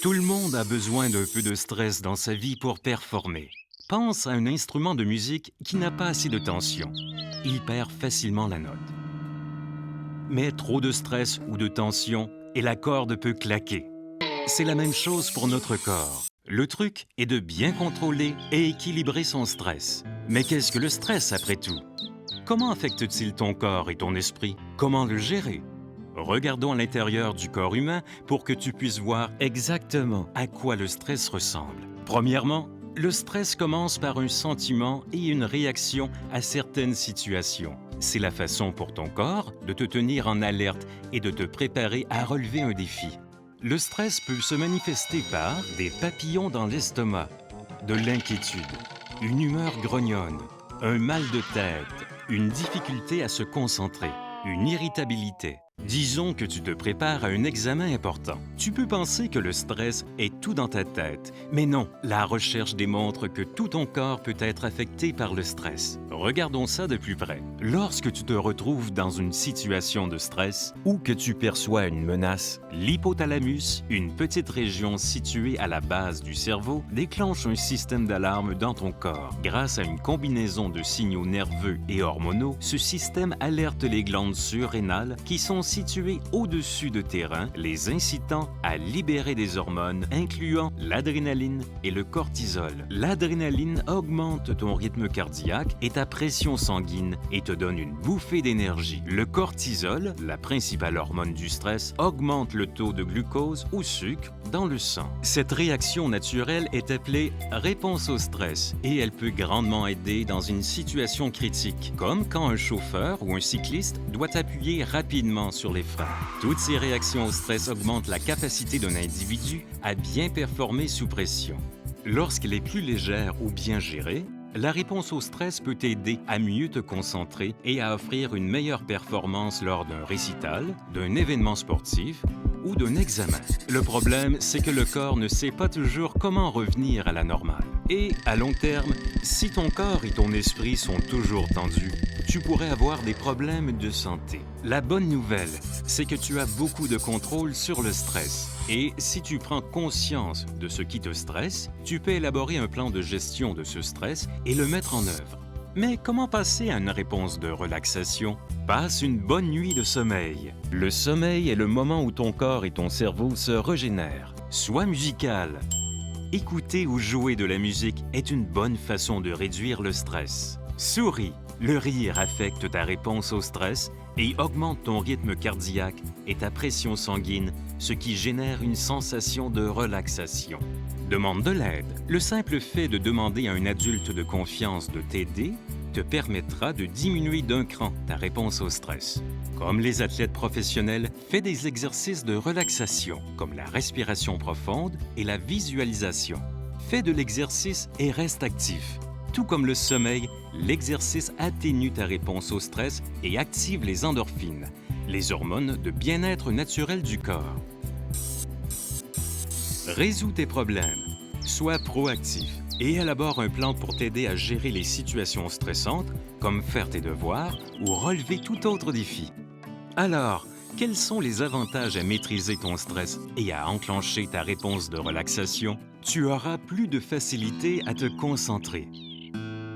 Tout le monde a besoin d'un peu de stress dans sa vie pour performer. Pense à un instrument de musique qui n'a pas assez de tension. Il perd facilement la note. Mais trop de stress ou de tension et la corde peut claquer. C'est la même chose pour notre corps. Le truc est de bien contrôler et équilibrer son stress. Mais qu'est-ce que le stress après tout? Comment affecte-t-il ton corps et ton esprit? Comment le gérer? Regardons à l'intérieur du corps humain pour que tu puisses voir exactement à quoi le stress ressemble. Premièrement, le stress commence par un sentiment et une réaction à certaines situations. C'est la façon pour ton corps de te tenir en alerte et de te préparer à relever un défi. Le stress peut se manifester par des papillons dans l'estomac, de l'inquiétude, une humeur grognonne, un mal de tête, une difficulté à se concentrer, une irritabilité. Disons que tu te prépares à un examen important. Tu peux penser que le stress est tout dans ta tête, mais non, la recherche démontre que tout ton corps peut être affecté par le stress. Regardons ça de plus près. Lorsque tu te retrouves dans une situation de stress ou que tu perçois une menace, l'hypothalamus, une petite région située à la base du cerveau, déclenche un système d'alarme dans ton corps. Grâce à une combinaison de signaux nerveux et hormonaux, ce système alerte les glandes surrénales qui sont situées au-dessus de tes reins, les incitant à libérer des hormones incluant l'adrénaline et le cortisol. L'adrénaline augmente ton rythme cardiaque et ta pression sanguine et te donne une bouffée d'énergie. Le cortisol, la principale hormone du stress, augmente le taux de glucose ou sucre dans le sang. Cette réaction naturelle est appelée réponse au stress et elle peut grandement aider dans une situation critique, comme quand un chauffeur ou un cycliste doit appuyer rapidement sur les freins. Toutes ces réactions au stress augmentent la capacité d'un individu à bien performer sous pression. Lorsqu'elle est plus légère ou bien gérée, la réponse au stress peut t'aider à mieux te concentrer et à offrir une meilleure performance lors d'un récital, d'un événement sportif ou d'un examen. Le problème, c'est que le corps ne sait pas toujours comment revenir à la normale. Et à long terme, si ton corps et ton esprit sont toujours tendus, tu pourrais avoir des problèmes de santé. La bonne nouvelle, c'est que tu as beaucoup de contrôle sur le stress. Et si tu prends conscience de ce qui te stresse, tu peux élaborer un plan de gestion de ce stress et le mettre en œuvre. Mais comment passer à une réponse de relaxation? Passe une bonne nuit de sommeil. Le sommeil est le moment où ton corps et ton cerveau se régénèrent. Sois musical. Écouter ou jouer de la musique est une bonne façon de réduire le stress. Souris. Le rire affecte ta réponse au stress et augmente ton rythme cardiaque et ta pression sanguine, ce qui génère une sensation de relaxation. Demande de l'aide. Le simple fait de demander à un adulte de confiance de t'aider te permettra de diminuer d'un cran ta réponse au stress. Comme les athlètes professionnels, fais des exercices de relaxation, comme la respiration profonde et la visualisation. Fais de l'exercice et reste actif. Tout comme le sommeil, l'exercice atténue ta réponse au stress et active les endorphines, les hormones de bien-être naturel du corps. Résous tes problèmes. Sois proactif et élabore un plan pour t'aider à gérer les situations stressantes, comme faire tes devoirs ou relever tout autre défi. Alors, quels sont les avantages à maîtriser ton stress et à enclencher ta réponse de relaxation? Tu auras plus de facilité à te concentrer.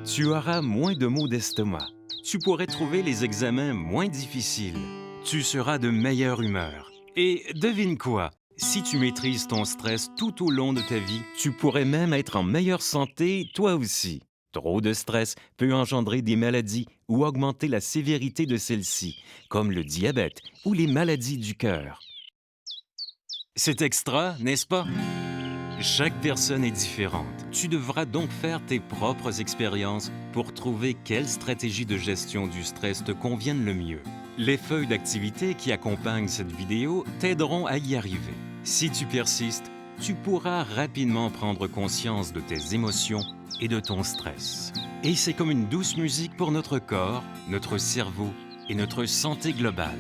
Tu auras moins de maux d'estomac. Tu pourrais trouver les examens moins difficiles. Tu seras de meilleure humeur. Et devine quoi? Si tu maîtrises ton stress tout au long de ta vie, tu pourrais même être en meilleure santé toi aussi. Trop de stress peut engendrer des maladies ou augmenter la sévérité de celles-ci, comme le diabète ou les maladies du cœur. C'est extra, n'est-ce pas? Chaque personne est différente. Tu devras donc faire tes propres expériences pour trouver quelle stratégie de gestion du stress te convienne le mieux. Les feuilles d'activité qui accompagnent cette vidéo t'aideront à y arriver. Si tu persistes, tu pourras rapidement prendre conscience de tes émotions et de ton stress. Et c'est comme une douce musique pour notre corps, notre cerveau et notre santé globale.